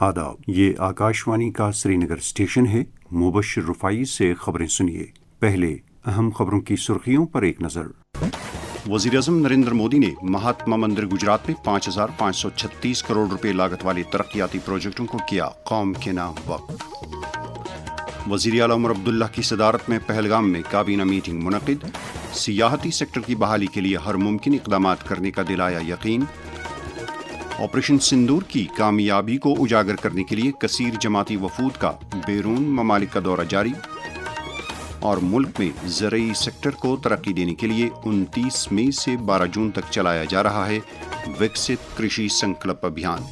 آداب، یہ آکاشوانی کا سری نگر اسٹیشن ہے۔ مبشر رفائی سے خبریں سنیے۔ پہلے اہم خبروں کی سرخیوں پر ایک نظر۔ وزیر اعظم نریندر مودی نے مہاتما مندر گجرات میں 5536 کروڑ روپے لاگت والے ترقیاتی پروجیکٹوں کو کیا قوم کے نام وقف۔ وزیر اعلیٰ عمر عبداللہ کی صدارت میں پہلگام میں کابینہ میٹنگ منعقد۔ سیاحتی سیکٹر کی بحالی کے لیے ہر ممکن اقدامات کرنے کا دلایا یقین۔ آپریشن سندور کی کامیابی کو اجاگر کرنے کے لیے کثیر جماعتی وفود کا بیرون ممالک کا دورہ جاری۔ اور ملک میں زرعی سیکٹر کو ترقی دینے کے لیے 29 مئی سے 12 جون تک چلایا جا رہا ہے وکست کرشی سنکلپ ابھیان۔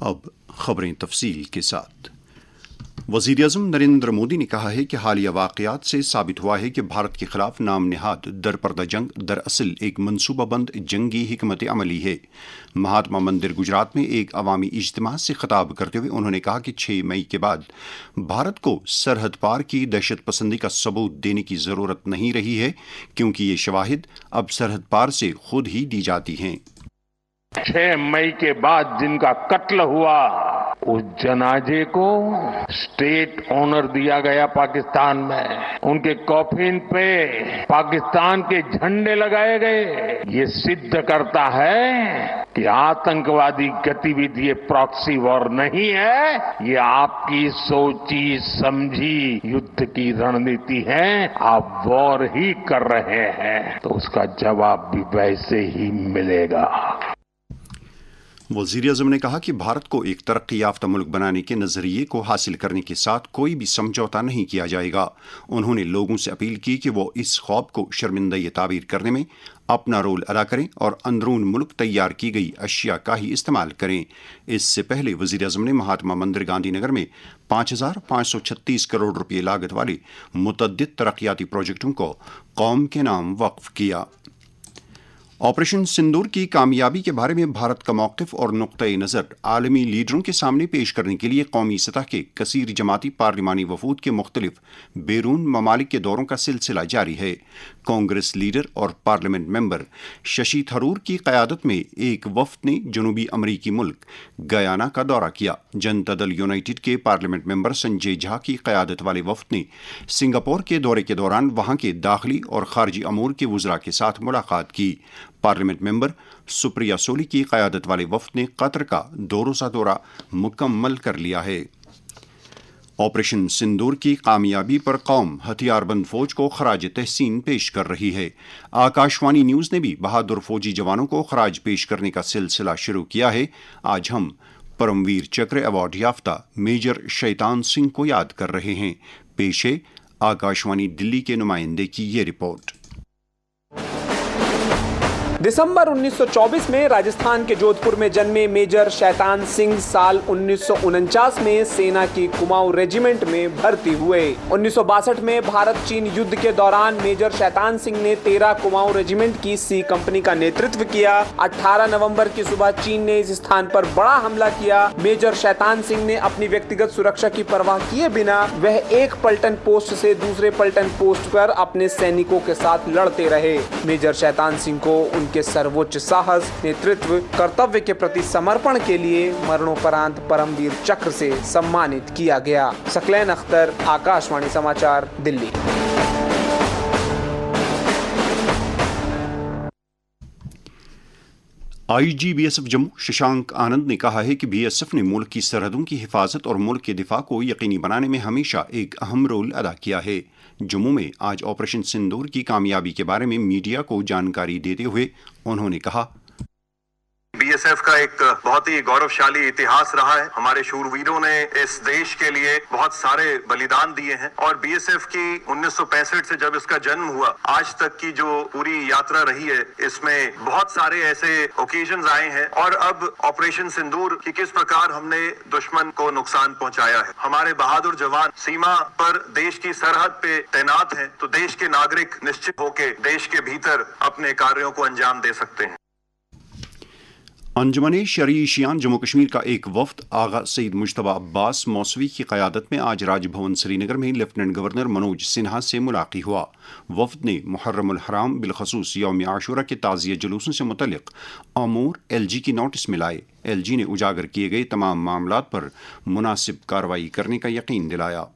اب خبریں تفصیل کے ساتھ۔ وزیر اعظم نریندر مودی نے کہا ہے کہ حالیہ واقعات سے ثابت ہوا ہے کہ بھارت کے خلاف نام نہاد درپردہ جنگ دراصل ایک منصوبہ بند جنگی حکمت عملی ہے۔ مہاتما مندر گجرات میں ایک عوامی اجتماع سے خطاب کرتے ہوئے انہوں نے کہا کہ 6 مئی کے بعد بھارت کو سرحد پار کی دہشت پسندی کا ثبوت دینے کی ضرورت نہیں رہی ہے، کیونکہ یہ شواہد اب سرحد پار سے خود ہی دی جاتی ہیں۔ 6 مئی کے بعد جن کا قتل ہوا اس جنازے کو اسٹیٹ آنر دیا گیا پاکستان میں، ان کے کافن پہ پاکستان کے جھنڈے لگائے گئے۔ یہ سدھ کرتا ہے کہ آتنکوادی گتیویدھی پراکسی وار نہیں ہے، یہ آپ کی سوچی سمجھی یدھ کی رننیتی ہے۔ آپ وار ہی کر رہے ہیں تو اس کا جواب بھی ویسے ہی ملے گا۔ وزیر اعظم نے کہا کہ بھارت کو ایک ترقی یافتہ ملک بنانے کے نظریے کو حاصل کرنے کے ساتھ کوئی بھی سمجھوتا نہیں کیا جائے گا۔ انہوں نے لوگوں سے اپیل کی کہ وہ اس خواب کو شرمندہ تعبیر کرنے میں اپنا رول ادا کریں اور اندرون ملک تیار کی گئی اشیاء کا ہی استعمال کریں۔ اس سے پہلے وزیر اعظم نے مہاتما مندر گاندھی نگر میں 5536 کروڑ روپے لاگت والے متعدد ترقیاتی پروجیکٹوں کو قوم کے نام وقف کیا۔ آپریشن سندور کی کامیابی کے بارے میں بھارت کا موقف اور نقطۂ نظر عالمی لیڈروں کے سامنے پیش کرنے کے لیے قومی سطح کے کثیر جماعتی پارلیمانی وفود کے مختلف بیرون ممالک کے دوروں کا سلسلہ جاری ہے۔ کانگریس لیڈر اور پارلیمنٹ ممبر ششی تھرور کی قیادت میں ایک وفد نے جنوبی امریکی ملک گیانا کا دورہ کیا۔ جنتا دل یونائٹڈ کے پارلیمنٹ ممبر سنجے جھا کی قیادت والے وفد نے سنگاپور کے دورے کے دوران وہاں کے داخلی اور خارجی امور کے وزراء کے ساتھ ملاقات کی۔ پارلیمنٹ ممبر سپریا سولی کی قیادت والے وفد نے قطر کا 2 روزہ دورہ مکمل کر لیا ہے۔ آپریشن سندور کی کامیابی پر قوم ہتھیار بند فوج کو خراج تحسین پیش کر رہی ہے۔ آکاشوانی نیوز نے بھی بہادر فوجی جوانوں کو خراج پیش کرنے کا سلسلہ شروع کیا ہے۔ آج ہم پرم ویر چکر ایوارڈ یافتہ میجر شیطان سنگھ کو یاد کر رہے ہیں۔ پیش ہے آکاشوانی دلی کے نمائندے کی یہ رپورٹ۔ دسمبر 1924 میں راجستھان کے جودھ پور میں جنمے میجر شیطان سنگھ سال 1949 میں سینا کی کماؤں ریجیمنٹ میں بھرتی ہوئے۔ 1962 میں بھارت چین یدھ کے دوران میجر شیطان سنگھ نے 13 کماؤں ریجیمنٹ کی سی کمپنی کا نیترتو کیا۔ 18 نومبر کی صبح چین نے اس استھان پر بڑا حملہ کیا۔ میجر شیطان سنگھ نے اپنی ویکتیگت سرکشا کی پرواہ کیے بنا وہ ایک پلٹن پوسٹ سے دوسرے پلٹن پوسٹ پر اپنے سینکوں کے ساتھ لڑتے رہے۔ میجر شیطان سنگھ کو ان کے سروچ ساہس، نیترتو، کرتویہ کے پرتی سمرپن کے لیے مرنوپرانت پرم ویر چکر سے سمانت کیا گیا۔ ثقلین اختر، آکاشوانی سماچار، Delhi. I G B S F Jammu Shashank Anand نے کہا ہے کہ بی ایس ایف نے ملک کی سرحدوں کی حفاظت اور ملک کے دفاع کو یقینی بنانے میں ہمیشہ ایک اہم رول ادا کیا ہے۔ جموں میں آج آپریشن سندور کی کامیابی کے بارے میں میڈیا کو جانکاری دیتے ہوئے انہوں نے کہا، بی ایس ایف کا ایک بہت ہی گوروشالی اتہاس رہا ہے۔ ہمارے شورویروں نے اس دیش کے لیے بہت سارے بلیدان دیے ہیں اور بی ایس ایف کی 1965 سے جب اس کا جنم ہوا آج تک کی جو پوری یاترا رہی ہے، اس میں بہت سارے ایسے اوکیزنز آئے ہیں اور اب آپریشن سندور کی کس پرکار ہم نے دشمن کو نقصان پہنچایا ہے۔ ہمارے بہادر جوان سیما پر دیش کی سرحد پہ تعینات ہیں تو دیش کے ناگرک نشچت ہو کے دیش کے بھیتر اپنے کاریوں کو انجام دے سکتے ہیں۔ अंजुमन शरई शियान जम्मू कश्मीर का एक वफ्द आगा सईद मुश्तबा अब्बास मौसवी की क़यादत में आज राजभवन श्रीनगर में लेफ्टिनेंट गवर्नर मनोज सिन्हा से मुलाक़ी हुआ। वफ्द ने मुहर्रमुल हराम बिलखसूस यौम आशूरा के ताज़िया जुलूसों से मुतल्लिक़ अमूर LG की नोटिस में लाए। LG ने उजागर किए गए तमाम मामलात पर मुनासिब कार्रवाई करने का यकीन दिलाया।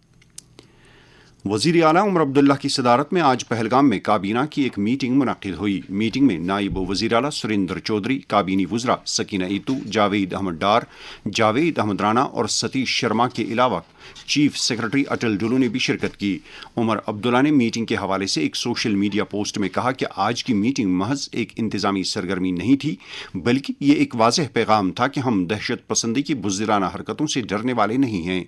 वज़ीर आला उमर अब्दुल्ला की सदारत में आज पहलगाम में काबीना की एक मीटिंग मुनक़िद हुई। मीटिंग में नायब वज़ीर आला सुरेंद्र चौधरी, काबीनी वज़रा सकीना ईतू, जावेद अहमद डार, जावेद अहमद राना और सतीश शर्मा के अलावा चीफ सेक्रेटरी अटल डुलू ने भी शिरकत की। उमर अब्दुल्ला ने मीटिंग के हवाले से एक सोशल मीडिया पोस्ट में कहा कि आज की मीटिंग महज एक इंतज़ामी सरगर्मी नहीं थी, बल्कि ये एक वाज़ेह पैगाम था कि हम दहशत पसंदी की बुज़दिलाना हरकतों से डरने वाले नहीं हैं।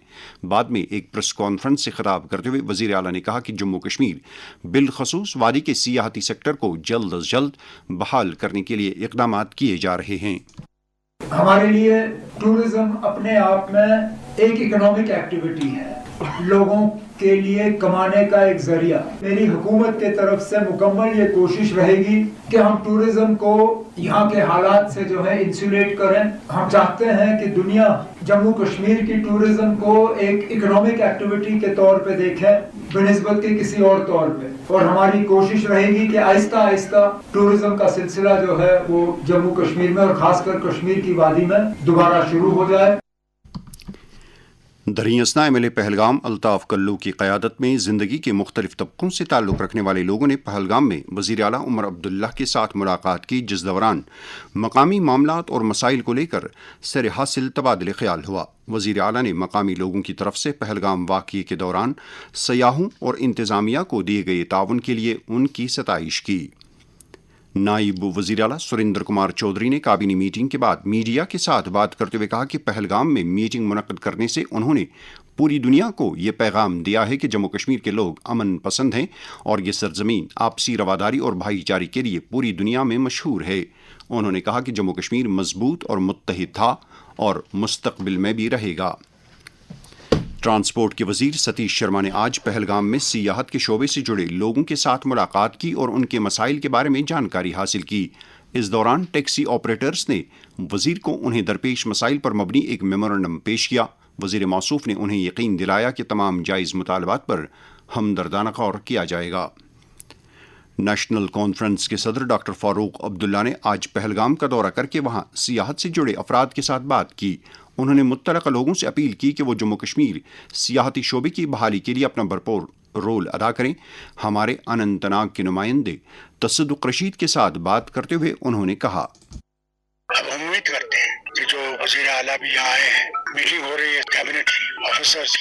बाद में एक प्रेस कॉन्फ्रेंस से खिताब करते हुए वज़ीर आला ने कहा कि जम्मू कश्मीर बिलखसूस वादी के सियाहती सेक्टर को जल्द अज जल्द बहाल करने के लिए इक़दाम किए जा रहे हैं। हमारे लिए टूरिज्म अपने आप में एक इकोनॉमिक एक्टिविटी है, लोगों के लिए कमाने का एक जरिया। मेरी हुकूमत के तरफ से मुकम्मल ये कोशिश रहेगी कि हम टूरिज्म को यहाँ के हालात से जो है इंसुलेट करें। हम चाहते हैं कि दुनिया जम्मू कश्मीर की टूरिज्म को एक इकोनॉमिक एक्टिविटी के तौर पे देखे बनिस्बत के किसी और तौर पे, और हमारी कोशिश रहेगी कि आहिस्ता आहिस्ता टूरिज्म का सिलसिला जो है वो जम्मू कश्मीर में और खासकर कश्मीर की वादी में दोबारा शुरू हो जाए। दरियासना MLA पहलगाम अल्ताफ कल्लू की क़यादत में ज़िंदगी के मुख्तलिफ तबकों से ताल्लुक़ रखने वाले लोगों ने पहलगाम में वज़ीर आला उमर अब्दुल्ला के साथ मुलाकात की, जिस दौरान मकामी मामलात और मसाइल को लेकर सर हासिल तबादले ख्याल हुआ। वज़ीर आला ने मकामी लोगों की तरफ से पहलगाम वाक़ये के दौरान सयाहों और इंतज़ामिया को दिए गए ताउन के लिए उनकी सताइश की। नायब वज़ीर आला सुरेंद्र कुमार चौधरी ने काबीनी मीटिंग के बाद मीडिया के साथ बात करते हुए कहा कि पहलगाम में मीटिंग मुनक़्क़िद करने से उन्होंने पूरी दुनिया को ये पैगाम दिया है कि जम्मू कश्मीर के लोग अमन पसंद हैं और ये सरजमीन आपसी रवादारी और भाईचारे के लिए पूरी दुनिया में मशहूर है। उन्होंने कहा कि जम्मू कश्मीर मजबूत और मुत्तहिद था और मुस्तक़बिल में भी रहेगा। ट्रांसपोर्ट के वज़ीर सतीश शर्मा ने आज पहलगाम में सियाहत के शोबे से जुड़े लोगों के साथ मुलाकात की और उनके मसाइल के बारे में जानकारी हासिल की। इस दौरान टैक्सी ऑपरेटर्स ने वज़ीर को उन्हें दरपेश मसाइल पर मबनी एक मेमोरेंडम पेश किया। वज़ीर मौसूफ ने उन्हें यकीन दिलाया कि तमाम जायज़ मुतालबात पर हमदर्दाना गौर किया जाएगा। नेशनल कॉन्फ्रेंस के सदर डॉक्टर फारूक अब्दुल्ला ने आज पहलगाम का दौरा करके वहाँ सियाहत से जुड़े अफराद के साथ बात की। उन्होंने मुत्तलका लोगों से अपील की कि वो जम्मू कश्मीर सियाहती शोबे की बहाली के लिए अपना भरपूर रोल अदा करें। हमारे अनंतनाग के नुमाइंदे तसद्दुक़ रशीद के साथ बात करते हुए उन्होंने कहा, उम्मीद करते हैं कि जो वज़ीर आला भी यहाँ आए हैं, मीटिंग हो रही है कैबिनेट ऑफिसर्स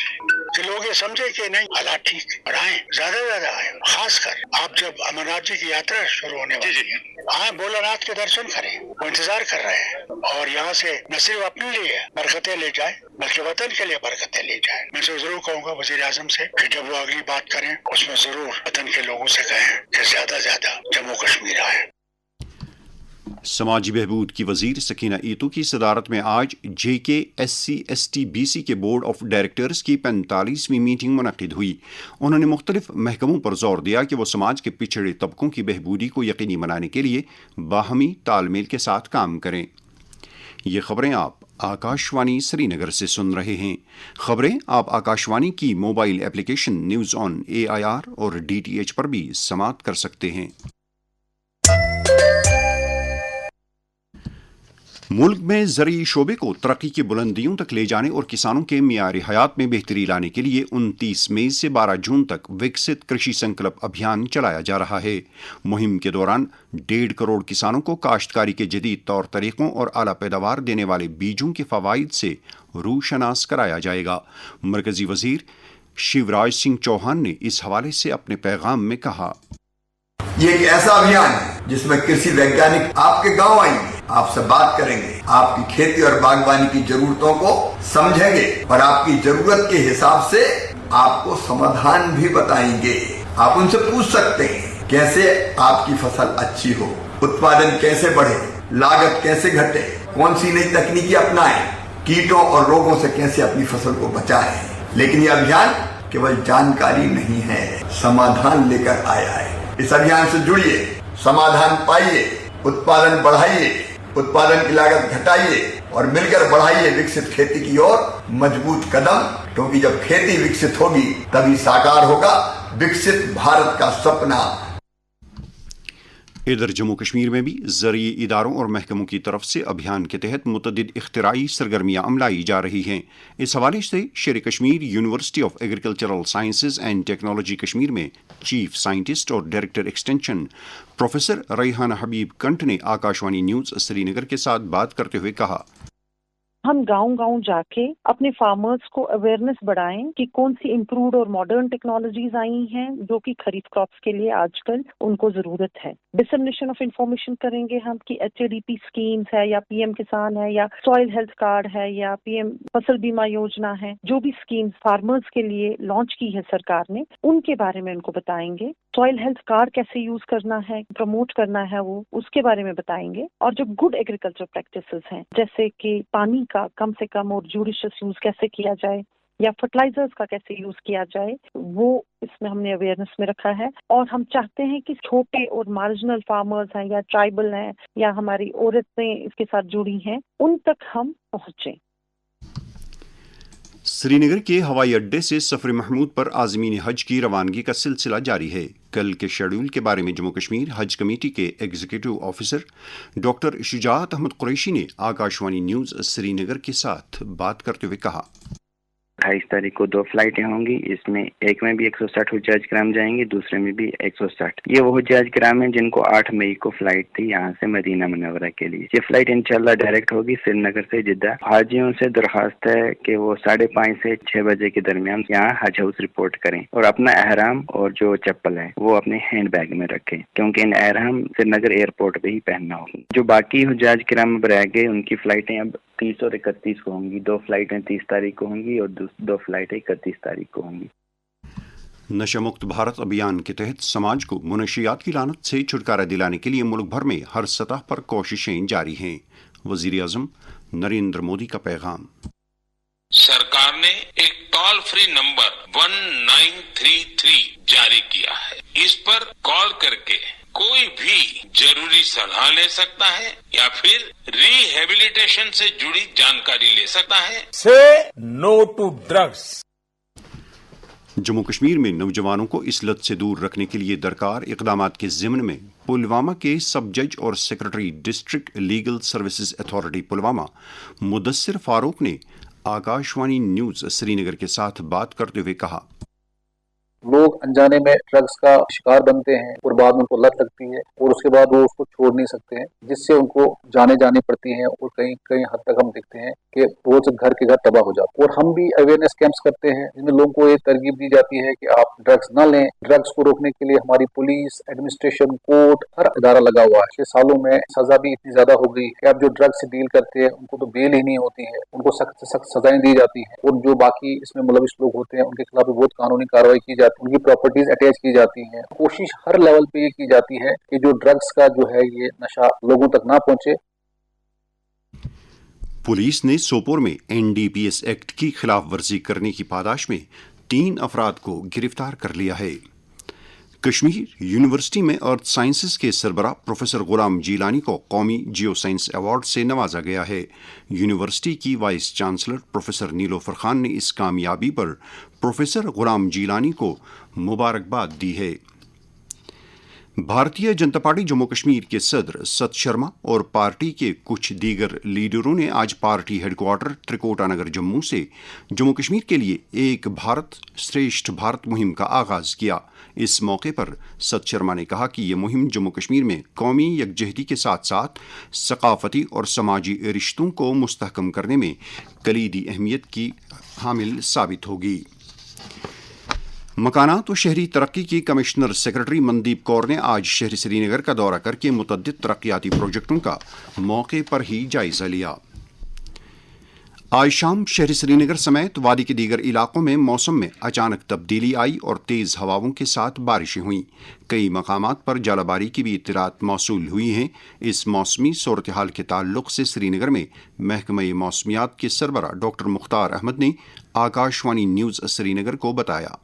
कि लोग ये समझे कि नहीं हालात ठीक और आए, ज्यादा से ज्यादा आए। खासकर आप जब अमरनाथ जी की यात्रा शुरू होने वाली है, आए भोलानाथ के दर्शन करें, वो इंतजार कर रहे हैं और यहाँ से न सिर्फ अपने लिए बरकतें ले जाए बल्कि वतन के लिए बरकतें ले जाए। मैं तो जरूर कहूँगा वज़ीर आज़म से कि जब वो अगली बात करें उसमें जरूर वतन के लोगों से कहें कि ज्यादा से ज्यादा जम्मू कश्मीर आए। समाजी बहबूद की वज़ीर सकीना ईतू की सदारत में आज JK SC ST BC के बोर्ड ऑफ डायरेक्टर्स की 45वीं मीटिंग मुनक़्क़िद हुई। उन्होंने मुख्तलिफ महकमों पर जोर दिया कि वो समाज के पिछड़े तबकों की बहबूदी को यकीनी बनाने के लिए बाहमी तालमेल के साथ काम करें। ये खबरें आप आकाशवाणी श्रीनगर से सुन रहे हैं। खबरें आप आकाशवाणी की mobile application news on AIR और DTH पर भी समाअत कर सकते हैं। मुल्क में ज़रई शोबे को तरक्की की बुलंदियों तक ले जाने और किसानों के मियारी हयात में बेहतरी लाने के लिए 29 मई से 12 जून तक विकसित कृषि संकल्प अभियान चलाया जा रहा है। मुहिम के दौरान 1.5 करोड़ किसानों को काश्तकारी के जदीद तौर तरीक़ों और आला पैदावार देने वाले बीजों के फ़वाइद से रूशनास कराया जाएगा। मरकज़ी वज़ीर शिवराज सिंह चौहान ने इस हवाले से अपने पैगाम में कहा, ये एक ऐसा अभियान है जिसमें कृषि वैज्ञानिक आपके गांव आएंगे, आपसे बात करेंगे, आपकी खेती और बागवानी की जरूरतों को समझेंगे और आपकी जरूरत के हिसाब से आपको समाधान भी बताएंगे। आप उनसे पूछ सकते हैं कैसे आपकी फसल अच्छी हो, उत्पादन कैसे बढ़े, लागत कैसे घटे, कौन सी नई तकनीकी अपनाएं, कीटों और रोगों से कैसे अपनी फसल को बचाएं। लेकिन यह अभियान केवल जानकारी नहीं है, समाधान लेकर आया है। इस अभियान से जुड़िए, समाधान पाइए, उत्पादन बढ़ाइए, उत्पादन की लागत घटाइए और मिलकर बढ़ाइए विकसित खेती की ओर मजबूत कदम, क्योंकि जब खेती विकसित होगी तभी साकार होगा विकसित भारत का सपना। इधर जम्मू कश्मीर में भी ज़रूरी इदारों और महकमों की तरफ से अभियान के तहत मुतअद्दिद इख्तिराई सरगर्मियां अमलाई जा रही हैं। इस हवाले से शेर Kashmir university of agricultural sciences and technology Kashmir में चीफ साइंटिस्ट और डायरेक्टर एक्सटेंशन प्रोफेसर रेहाना हबीब कंठ ने आकाशवाणी न्यूज़ श्रीनगर के साथ बात करते हुए कहा, हम गांव-गांव जाके अपने फार्मर्स को अवेयरनेस बढ़ाएं कि कौन सी इम्प्रूव्ड और मॉडर्न टेक्नोलॉजीज आई हैं जो कि खरीफ क्रॉप्स के लिए आजकल उनको जरूरत है। डिसमिनेशन ऑफ इंफॉर्मेशन करेंगे हम कि HADP स्कीम्स है या PM किसान है या सॉइल हेल्थ कार्ड है या PM फसल बीमा योजना है, जो भी स्कीम्स फार्मर्स के लिए लॉन्च की है सरकार ने, उनके बारे में उनको बताएंगे। सॉइल हेल्थ कार्ड कैसे यूज करना है, प्रमोट करना है, वो उसके बारे में बताएंगे। और जो गुड एग्रीकल्चर प्रैक्टिसेस हैं, जैसे कि पानी का कम से कम और जूडिशियस यूज कैसे किया जाए या फर्टिलाइजर्स का कैसे यूज किया जाए, वो इसमें हमने अवेयरनेस में रखा है। और हम चाहते हैं कि छोटे और मार्जिनल फार्मर्स हैं या ट्राइबल हैं या हमारी औरतें इसके साथ जुड़ी हैं, उन तक हम पहुंचे। श्रीनगर के हवाई अड्डे से सफर महमूद पर आज़मीन हज की रवानगी का सिलसिला जारी है। कल के शेड्यूल के बारे में जम्मू कश्मीर हज कमेटी के executive officer doctor Shujaat Ahmad Qureshi ने आकाशवाणी न्यूज़ श्रीनगर के साथ बात करते हुए कहा, 28 तारीख को 2 फ्लाइटें होंगी। इसमें एक में भी 160 हुज्जाज किराम जाएंगे, दूसरे में भी 160। ये वो हुज्जाज किराम हैं जिनको 8 मई को फ्लाइट थी यहाँ से मदीना मुनव्वरा के लिए। ये फ्लाइट इंशाल्लाह डायरेक्ट होगी श्रीनगर से जिद्दा। हाजियों से दरखास्त है कि वो 5:30 से 6 बजे के दरमियान यहाँ हज हाउस रिपोर्ट करें और अपना एहराम और जो चप्पल है वो अपने हैंड बैग में रखें, क्योंकि इन एहराम श्रीनगर एयरपोर्ट पे ही पहनना होगा। जो बाकी हुज्जाज किराम रह गए उनकी फ्लाइटें अब 30 और 31 को होंगी। 2 फ्लाइटें 30 तारीख को होंगी और 2 फ्लाइटें 31 तारीख को होंगी। नशा मुक्त भारत अभियान के तहत समाज को मुनशियात की लानत से छुटकारा दिलाने के लिए मुल्क भर में हर सतह पर कोशिशें जारी हैं। वजीर आजम नरेंद्र मोदी का पैगाम। सरकार ने एक टोल फ्री नंबर 1933 जारी किया है। इस पर कॉल करके कोई भी जरूरी सलाह ले सकता है या फिर रिहेबिलिटेशन से जुड़ी जानकारी ले सकता है। Say no to drugs. Jammu Kashmir में नौजवानों को इस लत से दूर रखने के लिए दरकार इक़दामात के ज़िम्न में पुलवामा के सब जज और secretary district legal services authority Pulwama Mudassir Farooq ने आकाशवाणी न्यूज़ श्रीनगर के साथ बात करते हुए कहा, लोग अनजाने में ड्रग्स का शिकार बनते हैं और बाद में उनको लत लगती है और उसके बाद वो उसको छोड़ नहीं सकते हैं, जिससे उनको जाने जानी पड़ती है और कहीं कहीं हद तक हम देखते हैं कि बहुत से घर के घर तबाह हो जाते हैं। और हम भी अवेयरनेस कैंप्स करते हैं जिसमें लोगों को एक तरगीब दी जाती है कि आप ड्रग्स न लें। ड्रग्स को रोकने के लिए हमारी पुलिस, एडमिनिस्ट्रेशन, कोर्ट, हर इदारा लगा हुआ है। 6 सालों में सजा भी इतनी ज्यादा हो गई कि आप जो ड्रग्स से डील करते हैं उनको तो बेल ही नहीं होती है, उनको सख्त से सख्त सजाएं दी जाती है और जो बाकी इसमें मुलविस लोग होते हैं उनके खिलाफ बहुत कानूनी कार्रवाई की जाती है, उनकी प्रॉपर्टीज अटैच की जाती हैं। कोशिश हर लेवल पे ये की जाती है कि जो ड्रग्स का जो है ये नशा लोगों तक ना पहुंचे। पुलिस ने सोपोर में NDPS एक्ट की खिलाफ वर्जी करने की पादाश में 3 अफराद को गिरफ्तार कर लिया है। कश्मीर यूनिवर्सिटी में अर्थ साइंसेज के सरबराह प्रोफेसर गुलाम जीलानी को कौमी जियो साइंस अवार्ड से नवाजा गया है। यूनिवर्सिटी की vice chancellor professor Nilofar Khan ने इस कामयाबी पर प्रोफेसर गुलाम जीलानी को मुबारकबाद दी है। भारतीय जनता पार्टी जम्मू कश्मीर के सदर सत शर्मा और पार्टी के कुछ दीगर लीडरों ने आज पार्टी हेडक्वार्टर त्रिकोटा नगर जम्मू से जम्मू कश्मीर के लिए एक भारत श्रेष्ठ भारत मुहिम का आगाज किया। इस मौके पर सत शर्मा ने कहा कि ये मुहिम जम्मू कश्मीर में कौमी यकजहती के साथ साथ सकाफती और समाजी रिश्तों को मुस्तहकम करने में कलीदी अहमियत की हामिल साबित होगी। मकानात व शहरी तरक्की की कमिश्नर सेक्रेटरी मनदीप कौर ने आज शहर श्रीनगर का दौरा करके मुतअद्दिद तरक्याती प्रोजेक्टों का मौके पर ही जायजा लिया। आज शाम शहर श्रीनगर समेत वादी के दीगर इलाकों में मौसम में अचानक तब्दीली आई और तेज़ हवाओं के साथ बारिशें हुईं। कई मकामात पर जालाबारी की भी इत्तलात मौसूल हुई हैं। इस मौसमी सूरत हाल के ताल्लुक से श्रीनगर में महकमा मौसमियात के सरबराह डॉक्टर मुख्तार अहमद ने आकाशवाणी न्यूज़ श्रीनगर को बताया,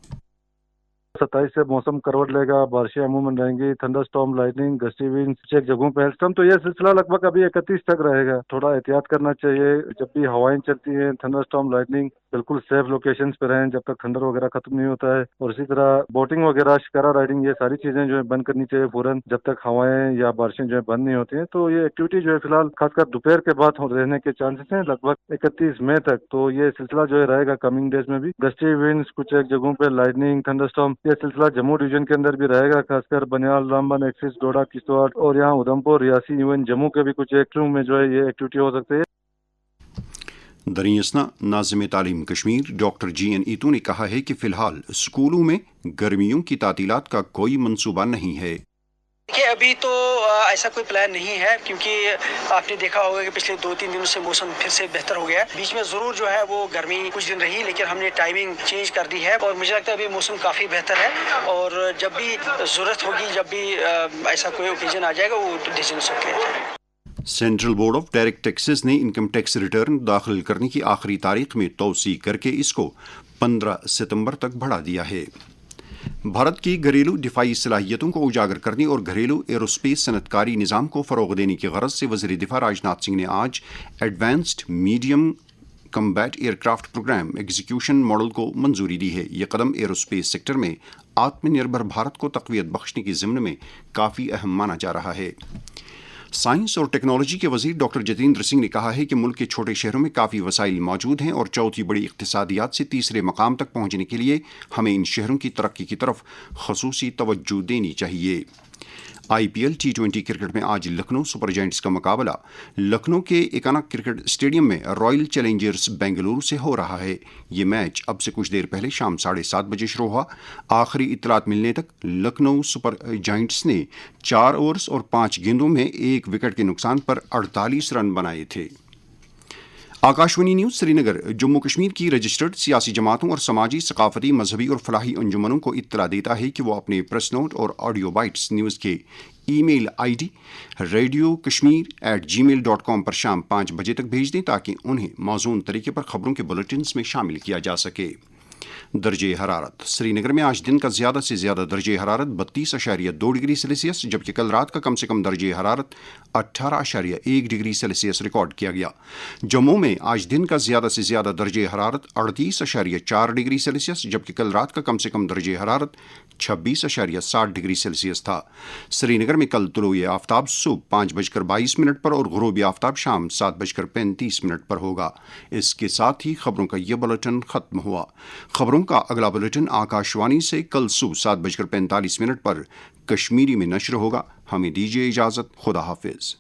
27 से मौसम करवट लेगा, बारिशें अमूमन रहेंगी, thunder storm, lightning, gusty wind कुछ एक जगहों पे हेल्स्टॉर्म, तो ये सिलसिला लगभग अभी 31 तक रहेगा। थोड़ा एहतियात करना चाहिए जब भी हवाएं चलती हैं, थंडर स्टॉर्म, लाइटनिंग, बिल्कुल सेफ लोकेशंस पे रहें जब तक थंडर वगैरह खत्म नहीं होता है। और इसी तरह बोटिंग वगैरह, शिकारा राइडिंग, ये सारी चीजें जो है बंद करनी चाहिए फौरन जब तक हवाएं या बारिशें जो है बंद नहीं होती हैं। तो ये एक्टिविटी जो है फिलहाल खासकर दोपहर के बाद रहने के चांसेस हैं लगभग 31 मई तक। तो ये सिलसिला जो है रहेगा कमिंग डेज में भी। गस्टी विंड्स, कुछ एक जगहों पे लाइटनिंग, थंडरस्टॉर्म, ये सिलसिला जम्मू डिवीजन के अंदर भी रहेगा, खासकर बनियाल, रामबन, एक्सिस, डोडा, किश्तवाड़ और यहाँ उधमपुर, रियासी, इवन जम्मू के भी कुछ एक में जो है ये एक्टिविटी हो सकती है। दरियासना नाज़िम तालीम कश्मीर डॉक्टर GN ईतू ने कहा है कि फिलहाल स्कूलों में गर्मियों की तातीलात का कोई मंसूबा नहीं है। देखिए, अभी तो ऐसा कोई प्लान नहीं है, क्योंकि आपने देखा होगा कि पिछले 2-3 दिनों से मौसम फिर से बेहतर हो गया है। बीच में जरूर जो है वो गर्मी कुछ दिन रही, लेकिन हमने टाइमिंग चेंज कर दी है और मुझे लगता है अभी मौसम काफ़ी बेहतर है। और जब भी ज़रूरत होगी, जब भी ऐसा कोई ओकेजन आ जाएगा, वो डिसीजन सब लिया जाएगा। Central board of direct taxes ने इनकम टैक्स रिटर्न दाखिल करने की आखिरी तारीख में तोसी करके इसको 15 सितंबर तक बढ़ा दिया है। भारत की घरेलू दिफाई सलाहियतों को उजागर करने और घरेलू एरोस्पेस सनतकारी निज़ाम को फ़रोग़ देने की गरज से वज़ीर दिफा राजनाथ सिंह ने आज advanced medium combat aircraft program execution model को मंजूरी दी है। यह कदम एरोस्पेस सेक्टर में आत्मनिर्भर भारत को तक़वियत बख्शने के ज़िम्न में काफ़ी अहम माना जा रहा है। साइंस और टेक्नोलॉजी के वज़ीर डॉक्टर जितेंद्र सिंह ने कहा है कि मुल्क के छोटे शहरों में काफ़ी वसाइल मौजूद हैं और चौथी बड़ी इक़्तिसादियात से तीसरे मकाम तक पहुँचने के लिए हमें इन शहरों की तरक्की की तरफ ख़ुसूसी तवज्जो देनी चाहिए। IPL T20 क्रिकेट में आज लखनऊ सुपर जायंट्स का मुकाबला लखनऊ के एकाना क्रिकेट स्टेडियम में रॉयल चैलेंजर्स बेंगलुरु से हो रहा है। ये मैच अब से कुछ देर पहले शाम 7:30 बजे शुरू हुआ। आखिरी इत्तलात मिलने तक लखनऊ सुपर जायंट्स ने 4 ओवर्स और 5 गेंदों में 1 विकेट के नुकसान पर 48 रन बनाए थे। आकाशवाणी न्यूज़ श्रीनगर जम्मू कश्मीर की रजिस्टर्ड सियासी जमातों और समाजी, सकाफती, मजहबी और फलाही अंजुमनों को इत्तला देता है कि वो अपने प्रेस नोट और ऑडियो बाइट्स न्यूज़ के ईमेल ID radiokashmir@gmail.com पर शाम 5 बजे तक भेज दें ताकि उन्हें मौजून तरीके पर खबरों के बुलेटिन्स में शामिल किया जा सके। दर्जे हरारत श्रीनगर में आज दिन का ज़्यादा से ज़्यादा दर्जे हरारत 32.2 डिग्री सेल्सियस, जबकि कल रात का कम से कम दर्जे हरारत 18.1 डिग्री सेल्सियस रिकॉर्ड किया गया। जम्मू में आज दिन का ज़्यादा से ज़्यादा दर्जे हरारत 38.4 डिग्री सेल्सियस, जबकि कल रात का कम से कम दर्जे हरारत 26.7 डिग्री सेल्सियस था। श्रीनगर में कल तुलूए आफ्ताब सुबह 5:22 पर और गुरूब आफ्ताब शाम 7:35 पर होगा। इसके साथ ही खबरों का यह बुलेटिन खत्म हुआ। खबरों का अगला बुलेटिन आकाशवाणी से कल सुबह 7:45 पर कश्मीरी में नश्र होगा। हमें दीजिए इजाज़त। खुदा हाफिज।